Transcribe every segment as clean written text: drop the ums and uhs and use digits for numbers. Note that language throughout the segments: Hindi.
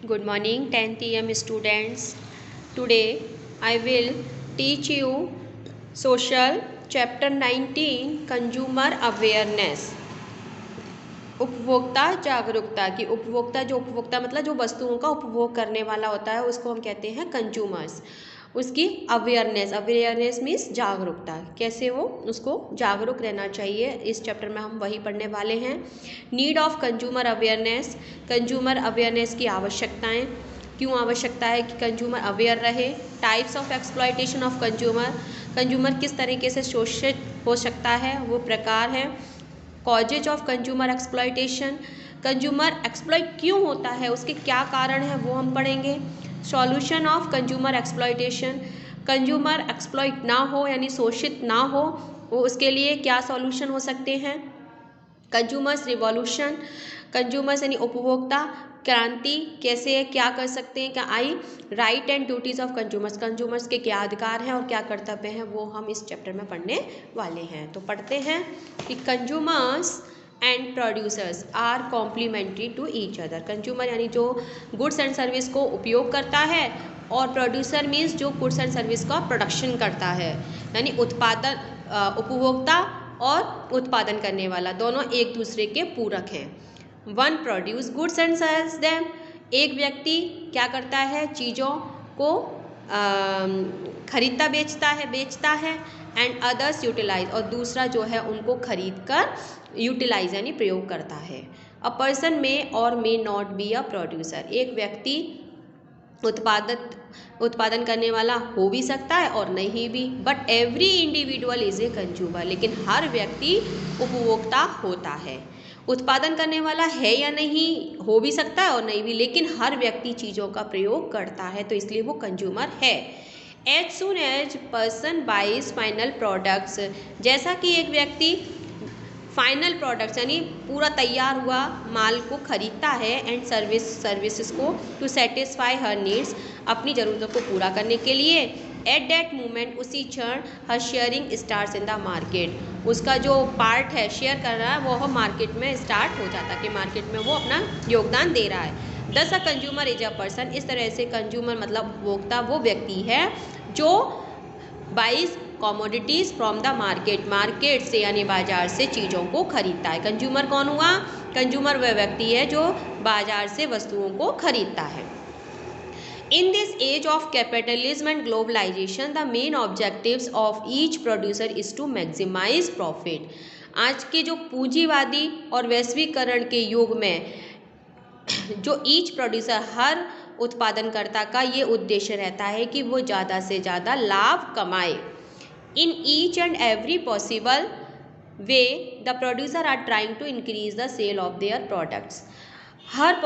Good morning 10th EM students. Today I will teach you social chapter 19 consumer awareness. उपभोक्ता जागरूकता की उपभोक्ता मतलब जो वस्तुओं का उपभोग करने वाला होता है उसको हम कहते हैं कंज्यूमर्स। उसकी अवेयरनेस मीन्स जागरूकता, कैसे वो उसको जागरूक रहना चाहिए, इस चैप्टर में हम वही पढ़ने वाले हैं। नीड ऑफ कंज्यूमर अवेयरनेस की आवश्यकताएं, क्यों आवश्यकता है कि कंज्यूमर अवेयर रहे। Types of exploitation of consumer किस तरीके से शोषित हो सकता है, वो प्रकार है। Causes of consumer exploitation, consumer exploit क्यों होता है, उसके क्या कारण है वो हम पढ़ेंगे। Solution of consumer exploitation, consumer exploit ना हो यानी शोषित ना हो, वो उसके लिए क्या सॉल्यूशन हो सकते हैं। कंज्यूमर्स रिवॉल्यूशन, कंज्यूमर्स यानी उपभोक्ता क्रांति कैसे है, क्या कर सकते हैं, क्या आई। Right and duties of consumers के क्या अधिकार हैं और क्या कर्तव्य हैं वो हम इस चैप्टर में पढ़ने वाले हैं। तो पढ़ते हैं कि consumers and producers are complementary to each other. Consumer यानी जो गुड्स एंड सर्विस को उपयोग करता है और प्रोड्यूसर मीन्स जो गुड्स एंड सर्विस का प्रोडक्शन करता है, यानी उत्पादन उपभोक्ता और उत्पादन करने वाला दोनों एक दूसरे के पूरक हैं। One produce goods and sells them, एक व्यक्ति क्या करता है, चीज़ों को खरीदता बेचता है एंड अदर्स यूटिलाइज, और दूसरा जो है उनको खरीद कर यूटिलाइज यानी प्रयोग करता है। अ पर्सन में और may not be a producer, एक व्यक्ति उत्पादन करने वाला हो भी सकता है और नहीं भी, but every individual is a consumer, लेकिन हर व्यक्ति उपभोक्ता होता है। उत्पादन करने वाला है या नहीं, हो भी सकता है और नहीं भी, लेकिन हर व्यक्ति चीज़ों का प्रयोग करता है तो इसलिए वो कंज्यूमर है। As soon as person buys final products, जैसा कि एक व्यक्ति फाइनल प्रोडक्ट्स यानी पूरा तैयार हुआ माल को खरीदता है एंड सर्विसेज को टू सेटिस्फाई हर नीड्स, अपनी ज़रूरतों को पूरा करने के लिए। एट दैट मोमेंट, उसी क्षण, हर sharing starts in the market, उसका जो पार्ट है शेयर कर रहा है वो मार्केट में स्टार्ट हो जाता है कि मार्केट में वो अपना योगदान दे रहा है। दस a consumer is a person, इस तरह से कंज्यूमर मतलब उपभोक्ता वो व्यक्ति है जो buys commodities from the market से यानी बाजार से चीज़ों को खरीदता है। कंज्यूमर कौन हुआ, कंज्यूमर वह व्यक्ति है जो बाजार से वस्तुओं को खरीदता है। In this age of capitalism and globalisation the main objectives of each producer is to maximise profit, आज के जो पूंजीवादी और वैश्वीकरण के युग में जो ईच प्रोड्यूसर हर उत्पादनकर्ता का ये उद्देश्य रहता है कि वो ज़्यादा से ज़्यादा लाभ कमाए। In each and every possible way the producer are trying to increase the sale of their products, हर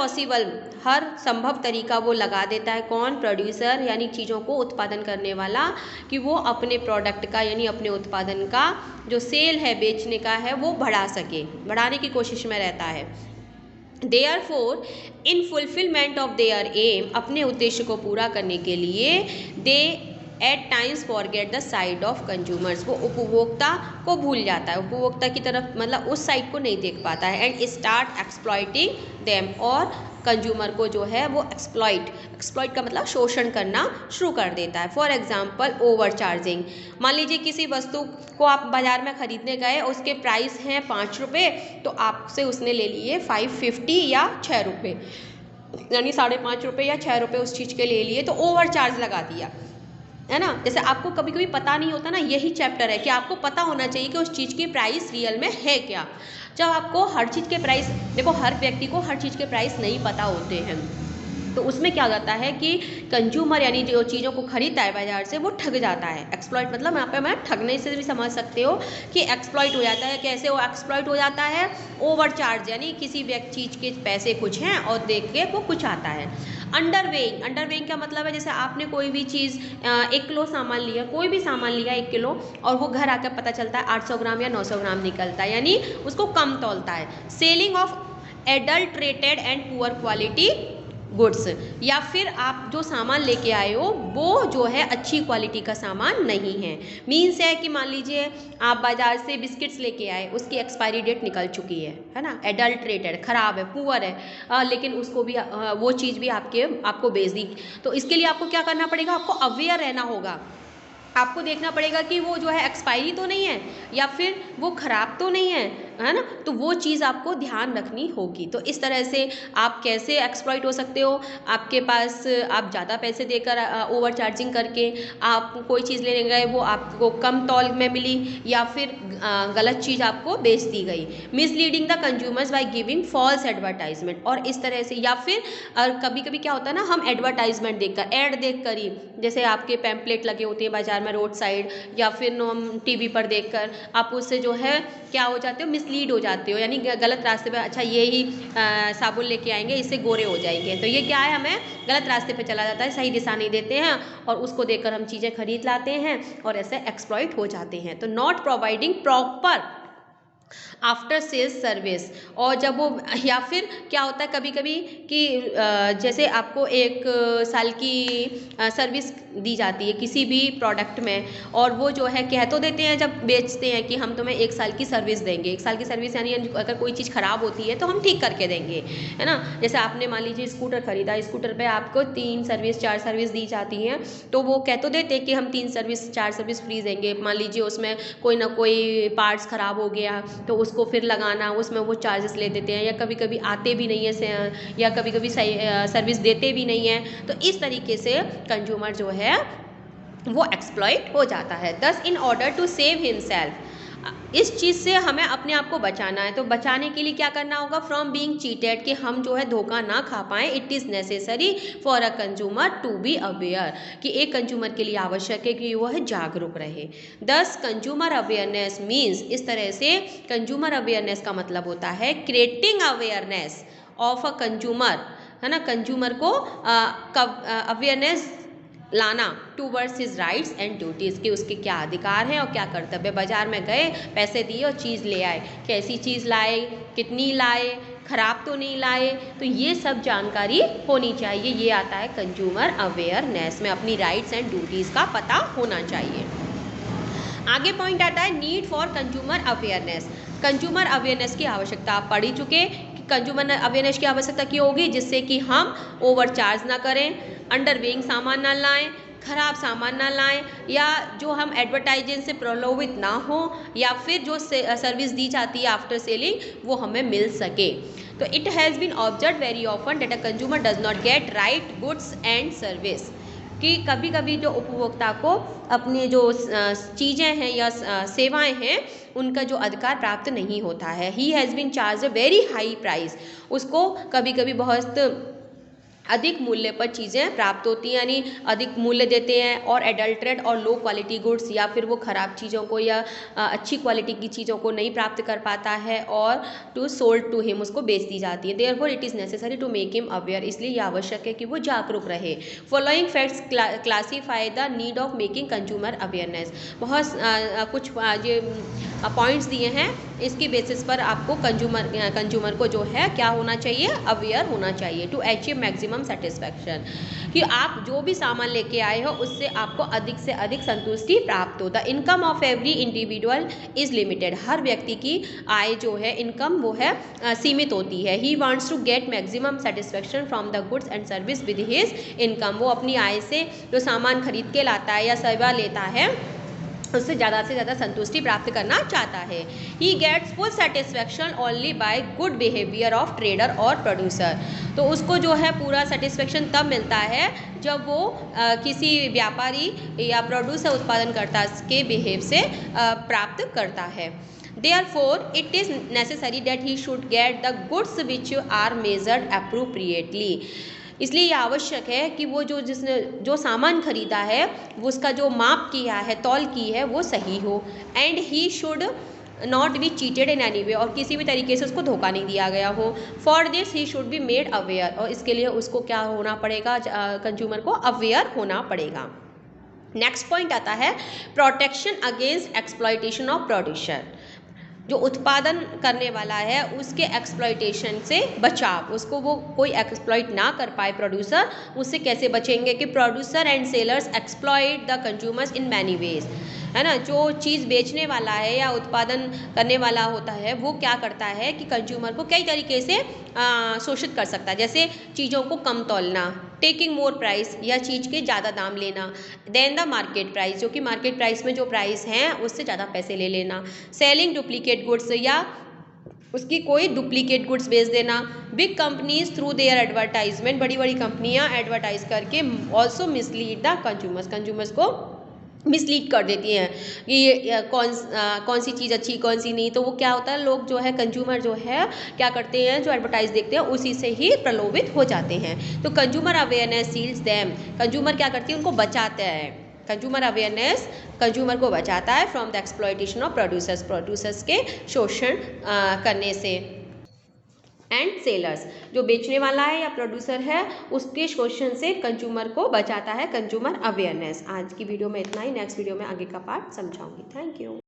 संभव तरीका वो लगा देता है, कौन, प्रोड्यूसर यानी चीज़ों को उत्पादन करने वाला, कि वो अपने प्रोडक्ट का यानी अपने उत्पादन का जो सेल है बेचने का है वो बढ़ाने की कोशिश में रहता है। Therefore in fulfilment of their aim, अपने उद्देश्य को पूरा करने के लिए, they at times forget the side of consumers, वो उपभोक्ता को भूल जाता है, उपभोक्ता की तरफ मतलब उस साइड को नहीं देख पाता है। एंड स्टार्ट एक्सप्लॉइटिंग देम, और कंज्यूमर को जो है वो एक्सप्लॉइट का मतलब शोषण करना शुरू कर देता है। फॉर एग्जाम्पल ओवर चार्जिंग, मान लीजिए किसी वस्तु को आप बाज़ार में ख़रीदने गए, उसके प्राइस हैं 5 रुपये, तो आपसे उसने ले लिए 550 या 6 रुपये, यानी 5.5 रुपये या 6 रुपये उस चीज़ के ले लिए, तो ओवर चार्ज लगा दिया, है ना। जैसे आपको कभी कभी पता नहीं होता ना, यही चैप्टर है कि आपको पता होना चाहिए कि उस चीज़ की प्राइस रियल में है क्या। जब आपको हर चीज़ के प्राइस, देखो हर व्यक्ति को हर चीज़ के प्राइस नहीं पता होते हैं, तो उसमें क्या होता है कि कंज्यूमर यानी जो चीज़ों को खरीदता है बाजार से वो ठग जाता है। एक्सप्लॉइट मतलब यहाँ पे मैं ठगने से भी समझ सकते हो कि एक्सप्लॉइट हो जाता है। कैसे वो एक्सप्लॉइट हो जाता है, ओवर चार्ज यानी किसी चीज़ के पैसे कुछ हैं और देख के वो कुछ आता है। अंडरवेइंग का मतलब है जैसे आपने कोई भी चीज़ 1 किलो सामान लिया, कोई भी सामान लिया 1 किलो, और वो घर आकर पता चलता है 800 ग्राम या 900 ग्राम निकलता है, यानी उसको कम तौलता है। Selling of adulterated and poor quality goods, या फिर आप जो सामान लेके आए हो वो जो है अच्छी क्वालिटी का सामान नहीं है। मीन्स है कि मान लीजिए आप बाज़ार से बिस्किट्स लेके आए, उसकी एक्सपायरी डेट निकल चुकी है ना, एडल्ट्रेटेड, ख़राब है, पुअर है, लेकिन उसको भी वो चीज़ भी आपको बेच दी। तो इसके लिए आपको क्या करना पड़ेगा, आपको अवेयर रहना होगा। आपको देखना पड़ेगा कि वो जो है एक्सपायरी तो नहीं है या फिर वो ख़राब तो नहीं है ना, तो वो चीज़ आपको ध्यान रखनी होगी। तो इस तरह से आप कैसे एक्सप्लॉइट हो सकते हो, आपके पास आप ज़्यादा पैसे देकर ओवर चार्जिंग करके आप कोई चीज़ लेने गए, वो आपको कम तौल में मिली, या फिर गलत चीज़ आपको बेच दी गई। Misleading the consumers by giving false advertisement, और इस तरह से, या फिर कभी कभी क्या होता है ना, हम एडवर्टाइजमेंट देखकर, ऐड देखकर ही, जैसे आपके पैम्पलेट लगे होते हैं बाजार में रोड साइड, या फिर टीवी पर देखकर आप उससे जो है क्या हो जाते हो, मिसलीड हो जाते हो, यानी गलत रास्ते पे, अच्छा ये ही साबुन लेके आएंगे, इससे गोरे हो जाएंगे, तो ये क्या है, हमें गलत रास्ते पे चला जाता है, सही दिशा नहीं देते हैं और उसको देखकर हम चीज़ें खरीद लाते हैं और ऐसे एक्सप्लॉइट हो जाते हैं। तो not providing proper after sales service, और जब वो, या फिर क्या होता है कभी कभी कि जैसे आपको 1 साल की सर्विस दी जाती है किसी भी प्रोडक्ट में, और वो जो है कह तो देते हैं जब बेचते हैं कि हम तुम्हें 1 साल की सर्विस देंगे। 1 साल की सर्विस यानी अगर कोई चीज़ ख़राब होती है तो हम ठीक करके देंगे, है ना। जैसे आपने मान लीजिए स्कूटर खरीदा, स्कूटर पे आपको 3 सर्विस 4 सर्विस दी जाती हैं, तो वो कह तो देते हैं कि हम 3 सर्विस 4 सर्विस फ्री देंगे। मान लीजिए उसमें कोई ना कोई पार्ट्स ख़राब हो गया तो उसको फिर लगाना, उसमें वो चार्जेस ले देते हैं, या कभी कभी आते भी नहीं है, या कभी कभी सर्विस देते भी नहीं है। तो इस तरीके से कंज्यूमर जो है वो एक्सप्लॉइट हो जाता है। Thus in order to save himself, इस चीज़ से हमें अपने आप को बचाना है, तो बचाने के लिए क्या करना होगा, फ्रॉम बीइंग चीटेड, कि हम जो है धोखा ना खा पाएँ। It is necessary for a consumer to be aware, कि एक कंज्यूमर के लिए आवश्यक है कि वह जागरूक रहे। 10 कंज्यूमर अवेयरनेस मीन्स, इस तरह से कंज्यूमर अवेयरनेस का मतलब होता है creating awareness of a consumer, है ना, कंज्यूमर को अवेयरनेस लाना towards his rights and duties, कि उसके क्या अधिकार हैं और क्या कर्तव्य। बाजार में गए, पैसे दिए और चीज़ ले आए, कैसी चीज़ लाए, कितनी लाए, ख़राब तो नहीं लाए, तो ये सब जानकारी होनी चाहिए। ये आता है कंज्यूमर अवेयरनेस में, अपनी राइट्स एंड ड्यूटीज़ का पता होना चाहिए। आगे पॉइंट आता है need for consumer awareness. Consumer awareness की आवश्यकता आप पढ़ ही चुके, कंज्यूमर अवेयरनेस की आवश्यकता क्यों होगी, जिससे कि हम ओवर चार्ज ना करें, अंडर वेइंग सामान ना लाएं, खराब सामान ना लाएं, या जो हम एडवर्टाइजिंग से प्रलोभित ना हो, या फिर जो सर्विस दी जाती है आफ्टर सेलिंग वो हमें मिल सके। तो it has been observe very often that a consumer does not get right goods and service, कि कभी कभी जो उपभोक्ता को अपने जो चीज़ें हैं या सेवाएं हैं उनका जो अधिकार प्राप्त नहीं होता है। He has been charge a very high price, उसको कभी कभी बहुत अधिक मूल्य पर चीज़ें प्राप्त होती हैं, यानी अधिक मूल्य देते हैं, और एडल्ट्रेट और लो क्वालिटी गुड्स, या फिर वो ख़राब चीज़ों को या अच्छी क्वालिटी की चीज़ों को नहीं प्राप्त कर पाता है और टू सोल्ड टू हिम, उसको बेच दी जाती है। Therefore it is necessary to make him aware, इसलिए ये आवश्यक है कि वो जागरूक रहे। Following facts classify the need of making consumer awareness, बहुत कुछ ये पॉइंट्स दिए हैं, इसकी बेसिस पर आपको कंज्यूमर को जो है क्या होना चाहिए, अवेयर होना चाहिए। टू अचीव मैक्सिमम सेटिस्फैक्शन, कि आप जो भी सामान लेके आए हो उससे आपको अधिक से अधिक संतुष्टि प्राप्त हो। The income of every individual is limited, हर व्यक्ति की आय जो है, इनकम वो है सीमित होती है। He wants to get maximum satisfaction from the goods and service with his income, वो अपनी आय से जो सामान खरीद के लाता है या सेवा लेता है उससे ज़्यादा संतुष्टि प्राप्त करना चाहता है। He gets full satisfaction only by good behaviour of trader और प्रोड्यूसर, तो उसको जो है पूरा सेटिस्फैक्शन तब मिलता है जब वो किसी व्यापारी या प्रोड्यूसर उत्पादनकर्ता के बिहेव से प्राप्त करता है। Therefore, it is necessary that he should get the goods which are measured appropriately. इसलिए ये आवश्यक है कि वो जिसने जो सामान खरीदा है वो उसका जो माप किया है, तौल की है, वो सही हो। And he should not be cheated in any way, और किसी भी तरीके से उसको धोखा नहीं दिया गया हो। For this he should be made aware, और इसके लिए उसको क्या होना पड़ेगा, कंज्यूमर को अवेयर होना पड़ेगा। नेक्स्ट पॉइंट आता है protection against exploitation of producer. जो उत्पादन करने वाला है उसके एक्सप्लॉइटेशन से बचाव, उसको वो कोई एक्सप्लॉइट ना कर पाए प्रोड्यूसर, उससे कैसे बचेंगे कि producer and sellers exploit the consumers in many ways, है ना। जो चीज़ बेचने वाला है या उत्पादन करने वाला होता है वो क्या करता है कि कंज्यूमर को कई तरीके से शोषित कर सकता है, जैसे चीज़ों को कम तौलना, टेकिंग मोर प्राइस या चीज़ के ज़्यादा दाम लेना, देन द मार्केट प्राइस, जो कि मार्केट प्राइस में जो प्राइस हैं उससे ज़्यादा पैसे ले लेना, सेलिंग डुप्लीकेट गुड्स या उसकी कोई डुप्लीकेट गुड्स बेच देना, big companies through their advertisement, बड़ी बड़ी कंपनियां एडवर्टाइज करके also mislead the consumers, consumers को मिसलीड कर देती हैं कि ये कौन सी चीज़ अच्छी कौन सी नहीं। तो वो क्या होता है, लोग जो है कंज्यूमर जो है क्या करते हैं, जो एडवर्टाइज देखते हैं उसी से ही प्रलोभित हो जाते हैं। तो consumer awareness shields them, consumer क्या करती है, उनको बचाता है। कंज्यूमर अवेयरनेस कंज्यूमर को बचाता है from the exploitation of producers, producers के शोषण करने से। एंड सेलर्स, जो बेचने वाला है या प्रोड्यूसर है उसके शोषण से कंज्यूमर को बचाता है कंज्यूमर अवेयरनेस। आज की वीडियो में इतना ही, नेक्स्ट वीडियो में आगे का पार्ट समझाऊंगी। Thank you.